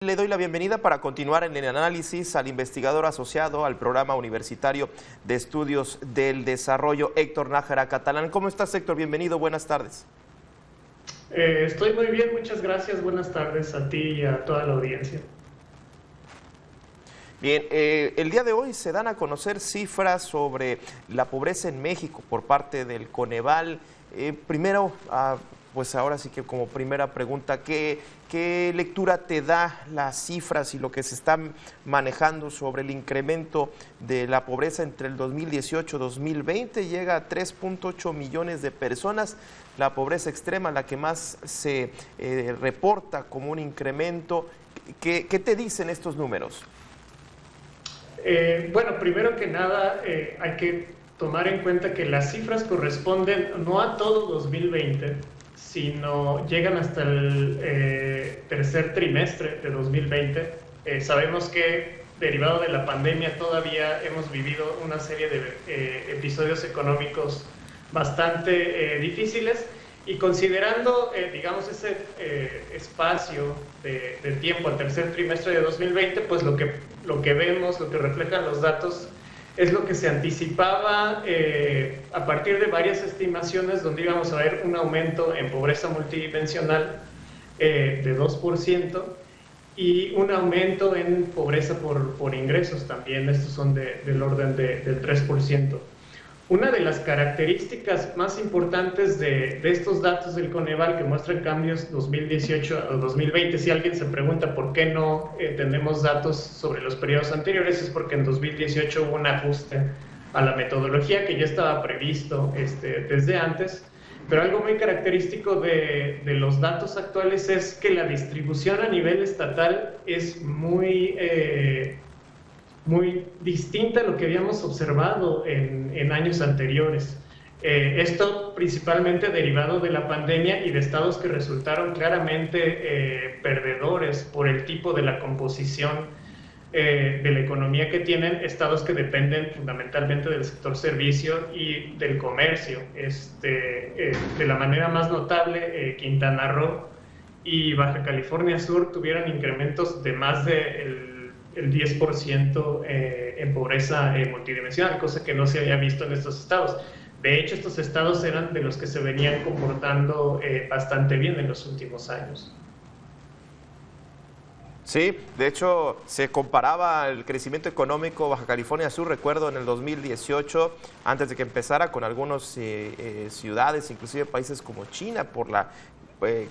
Le doy la bienvenida para continuar en el análisis al investigador asociado al Programa Universitario de Estudios del Desarrollo, Héctor Nájera Catalán. ¿Cómo estás, Héctor? Bienvenido, buenas tardes. Estoy muy bien, muchas gracias. Buenas tardes a ti y a toda la audiencia. Bien, el día de hoy se dan a conocer cifras sobre la pobreza en México por parte del Coneval. Primero, pues ahora sí que como primera pregunta, ¿qué lectura te da las cifras y lo que se está manejando sobre el incremento de la pobreza entre el 2018-2020? Llega a 3.8 millones de personas, la pobreza extrema, la que más se reporta como un incremento. ¿Qué te dicen estos números? Bueno, primero que nada hay que tomar en cuenta que las cifras corresponden no a todo 2020, sino llegan hasta el tercer trimestre de 2020. Sabemos que derivado de la pandemia todavía hemos vivido una serie de episodios económicos bastante difíciles, y considerando, digamos, ese espacio de tiempo al tercer trimestre de 2020, pues lo que vemos, lo que reflejan los datos, es lo que se anticipaba a partir de varias estimaciones, donde íbamos a ver un aumento en pobreza multidimensional de 2% y un aumento en pobreza por ingresos también. Estos son del orden del 3%. Una de las características más importantes de estos datos del Coneval, que muestran cambios 2018 a 2020, si alguien se pregunta por qué no tenemos datos sobre los periodos anteriores, es porque en 2018 hubo un ajuste a la metodología que ya estaba previsto desde antes. Pero algo muy característico de los datos actuales es que la distribución a nivel estatal es muy distinta a lo que habíamos observado en años anteriores. Esto principalmente derivado de la pandemia y de estados que resultaron claramente perdedores por el tipo de la composición de la economía que tienen, estados que dependen fundamentalmente del sector servicio y del comercio. De la manera más notable, Quintana Roo y Baja California Sur tuvieron incrementos de más del 10% en pobreza multidimensional, cosa que no se había visto en estos estados. De hecho, estos estados eran de los que se venían comportando bastante bien en los últimos años. Sí, de hecho se comparaba el crecimiento económico Baja California Sur, recuerdo en el 2018, antes de que empezara, con algunas ciudades, inclusive países como China, por la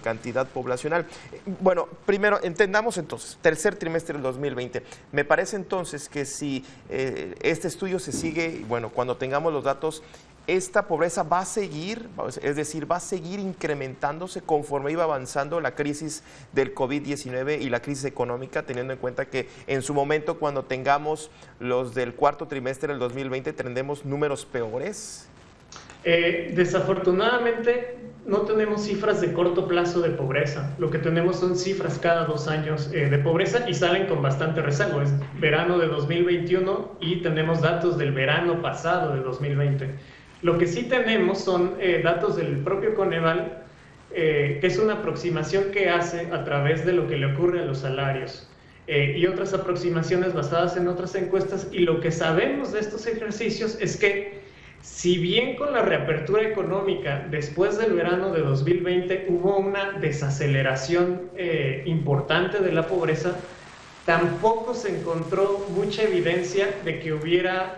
cantidad poblacional. Bueno, primero entendamos entonces, tercer trimestre del 2020. Me parece entonces que si este estudio se sigue, bueno, cuando tengamos los datos, esta pobreza va a seguir, es decir, va a seguir incrementándose conforme iba avanzando la crisis del COVID-19 y la crisis económica, teniendo en cuenta que en su momento, cuando tengamos los del cuarto trimestre del 2020, tendremos números peores. Desafortunadamente no tenemos cifras de corto plazo de pobreza. Lo que tenemos son cifras cada 2 años de pobreza, y salen con bastante rezago. Es verano de 2021 y tenemos datos del verano pasado de 2020. Lo que sí tenemos son datos del propio Coneval, que es una aproximación que hace a través de lo que le ocurre a los salarios y otras aproximaciones basadas en otras encuestas. Y lo que sabemos de estos ejercicios es que, si bien con la reapertura económica después del verano de 2020 hubo una desaceleración importante de la pobreza, tampoco se encontró mucha evidencia de que hubiera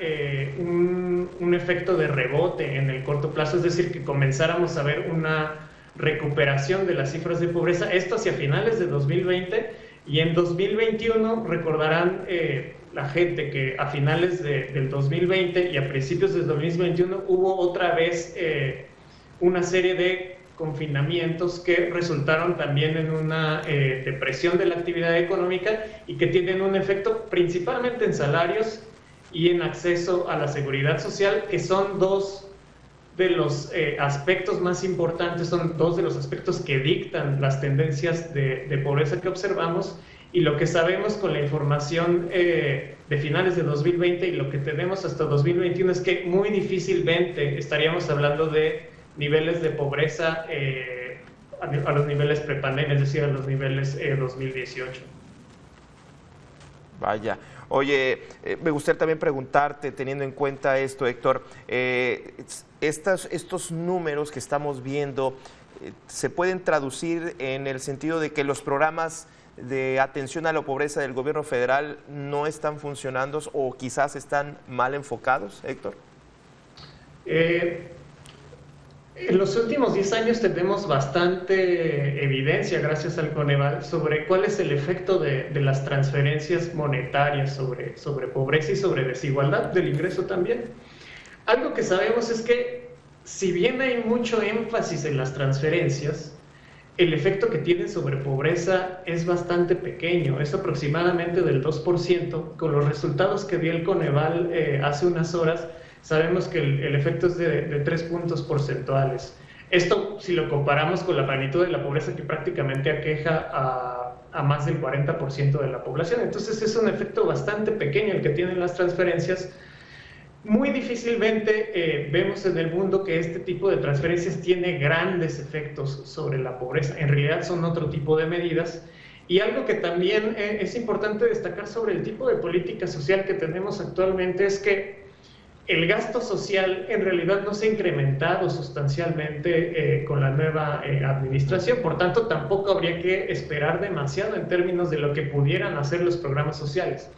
un efecto de rebote en el corto plazo, es decir, que comenzáramos a ver una recuperación de las cifras de pobreza, esto hacia finales de 2020, y en 2021 recordarán la gente que a finales del 2020 y a principios del 2021 hubo otra vez una serie de confinamientos que resultaron también en una depresión de la actividad económica, y que tienen un efecto principalmente en salarios y en acceso a la seguridad social, que son dos de los aspectos más importantes, son dos de los aspectos que dictan las tendencias de pobreza que observamos. Y lo que sabemos con la información de finales de 2020 y lo que tenemos hasta 2021 es que muy difícilmente estaríamos hablando de niveles de pobreza a los niveles prepandemia, es decir, a los niveles 2018. Vaya. Oye, me gustaría también preguntarte, teniendo en cuenta esto, Héctor, estos números que estamos viendo, ¿se pueden traducir en el sentido de que los programas de atención a la pobreza del gobierno federal no están funcionando o quizás están mal enfocados, Héctor? En los últimos 10 años tenemos bastante evidencia, gracias al Coneval, sobre cuál es el efecto de las transferencias monetarias sobre pobreza y sobre desigualdad del ingreso también. Algo que sabemos es que, si bien hay mucho énfasis en las transferencias, el efecto que tienen sobre pobreza es bastante pequeño, es aproximadamente del 2%. Con los resultados que dio el Coneval hace unas horas, sabemos que el efecto es de 3 puntos porcentuales. Esto, si lo comparamos con la magnitud de la pobreza, que prácticamente aqueja a más del 40% de la población. Entonces es un efecto bastante pequeño el que tienen las transferencias. Muy difícilmente vemos en el mundo que este tipo de transferencias tiene grandes efectos sobre la pobreza. En realidad son otro tipo de medidas. Y algo que también es importante destacar sobre el tipo de política social que tenemos actualmente es que el gasto social en realidad no se ha incrementado sustancialmente con la nueva administración. Por tanto, tampoco habría que esperar demasiado en términos de lo que pudieran hacer los programas sociales.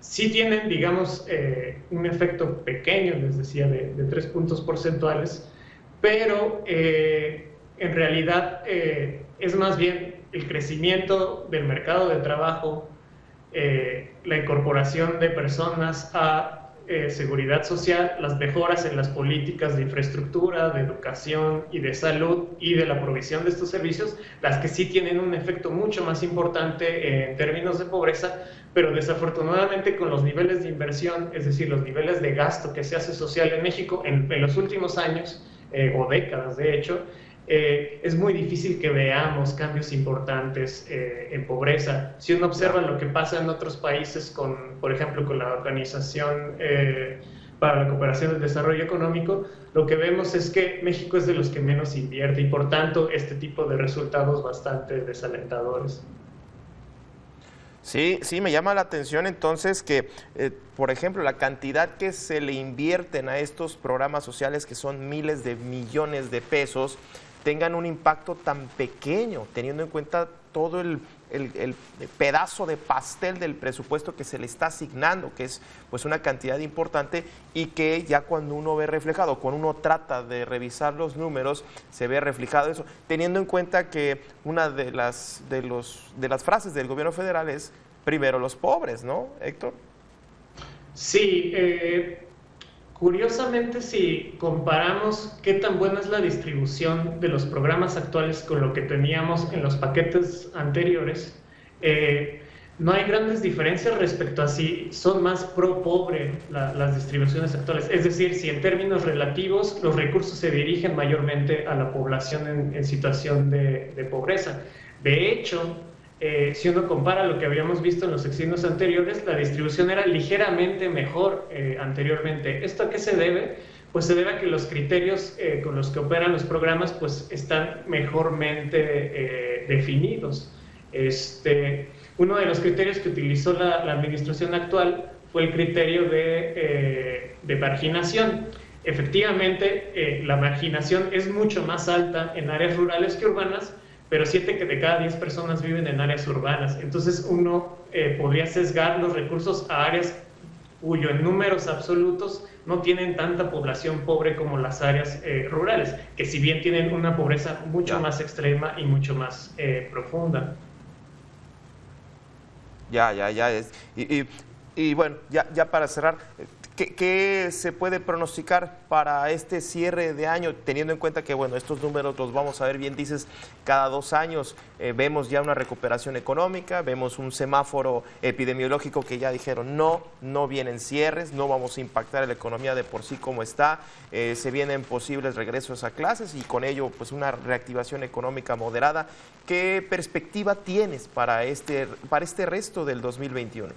Sí tienen, digamos, un efecto pequeño, les decía, de 3 puntos porcentuales, pero en realidad es más bien el crecimiento del mercado de trabajo, la incorporación de personas a seguridad social, las mejoras en las políticas de infraestructura, de educación y de salud y de la provisión de estos servicios, las que sí tienen un efecto mucho más importante en términos de pobreza, pero desafortunadamente con los niveles de inversión, es decir, los niveles de gasto que se hace social en México en los últimos años, o décadas de hecho, es muy difícil que veamos cambios importantes en pobreza. Si uno observa lo que pasa en otros países, por ejemplo, con la Organización para la Cooperación y el Desarrollo Económico, lo que vemos es que México es de los que menos invierte y, por tanto, este tipo de resultados bastante desalentadores. Sí, sí, me llama la atención entonces que, por ejemplo, la cantidad que se le invierten a estos programas sociales, que son miles de millones de pesos, tengan un impacto tan pequeño, teniendo en cuenta todo el pedazo de pastel del presupuesto que se le está asignando, que es pues una cantidad importante, y que ya cuando uno ve reflejado, cuando uno trata de revisar los números, se ve reflejado eso, teniendo en cuenta que una de las frases del gobierno federal es primero los pobres, ¿no, Héctor? Sí, curiosamente, si comparamos qué tan buena es la distribución de los programas actuales con lo que teníamos en los paquetes anteriores, no hay grandes diferencias respecto a si son más pro pobre las distribuciones actuales. Es decir, si en términos relativos los recursos se dirigen mayormente a la población en situación de pobreza. De hecho, si uno compara lo que habíamos visto en los sexenios anteriores, la distribución era ligeramente mejor anteriormente. ¿Esto a qué se debe? Pues se debe a que los criterios con los que operan los programas pues están mejormente definidos. Uno de los criterios que utilizó la administración actual fue el criterio de marginación. Efectivamente, la marginación es mucho más alta en áreas rurales que urbanas, pero 7 de cada 10 personas viven en áreas urbanas. Entonces uno podría sesgar los recursos a áreas cuyo en números absolutos no tienen tanta población pobre como las áreas rurales, que si bien tienen una pobreza mucho más extrema y mucho más profunda. Ya. Y bueno, ya para cerrar, ¿qué se puede pronosticar para este cierre de año, teniendo en cuenta que, bueno, estos números los vamos a ver, bien dices, cada 2 años? Vemos ya una recuperación económica, vemos un semáforo epidemiológico que ya dijeron no vienen cierres, no vamos a impactar la economía de por sí como está, se vienen posibles regresos a clases y con ello pues una reactivación económica moderada. ¿Qué perspectiva tienes para este resto del 2021?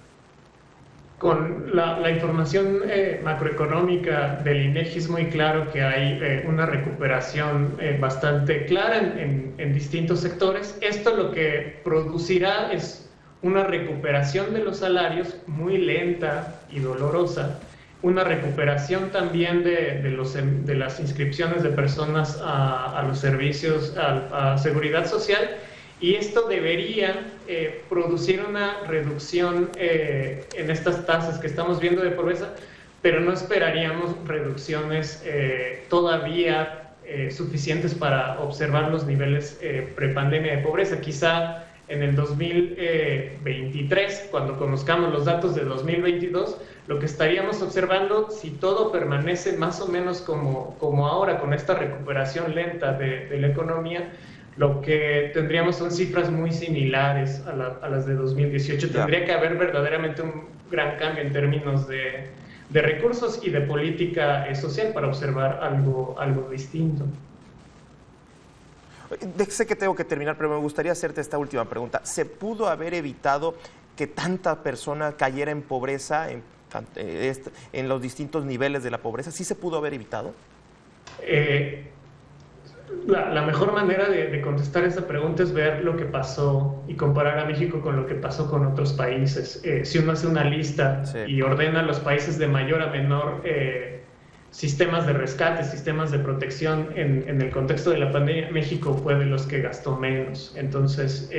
Con la información macroeconómica del INEGI es muy claro que hay una recuperación bastante clara en distintos sectores. Esto lo que producirá es una recuperación de los salarios muy lenta y dolorosa, una recuperación también de las inscripciones de personas a los servicios, a seguridad social, y esto debería producir una reducción en estas tasas que estamos viendo de pobreza, pero no esperaríamos reducciones todavía suficientes para observar los niveles prepandemia de pobreza. Quizá en el 2023, cuando conozcamos los datos de 2022, lo que estaríamos observando, si todo permanece más o menos como ahora, con esta recuperación lenta de la economía, lo que tendríamos son cifras muy similares a las de 2018. Tendría que haber verdaderamente un gran cambio en términos de recursos y de política social para observar algo distinto. Sé que tengo que terminar, pero me gustaría hacerte esta última pregunta. ¿Se pudo haber evitado que tanta persona cayera en pobreza en los distintos niveles de la pobreza? ¿Sí se pudo haber evitado? La mejor manera de contestar esa pregunta es ver lo que pasó y comparar a México con lo que pasó con otros países. Si uno hace una lista y ordena los países de mayor a menor sistemas de rescate, sistemas de protección en el contexto de la pandemia, México fue de los que gastó menos. Entonces,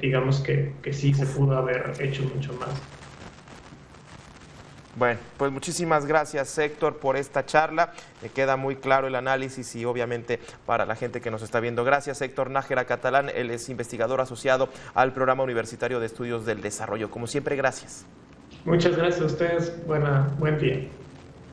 digamos que sí se pudo haber hecho mucho más. Bueno, pues muchísimas gracias, Héctor, por esta charla. Me queda muy claro el análisis y obviamente para la gente que nos está viendo. Gracias, Héctor Nájera Catalán. Él es investigador asociado al Programa Universitario de Estudios del Desarrollo. Como siempre, gracias. Muchas gracias a ustedes. Buen día.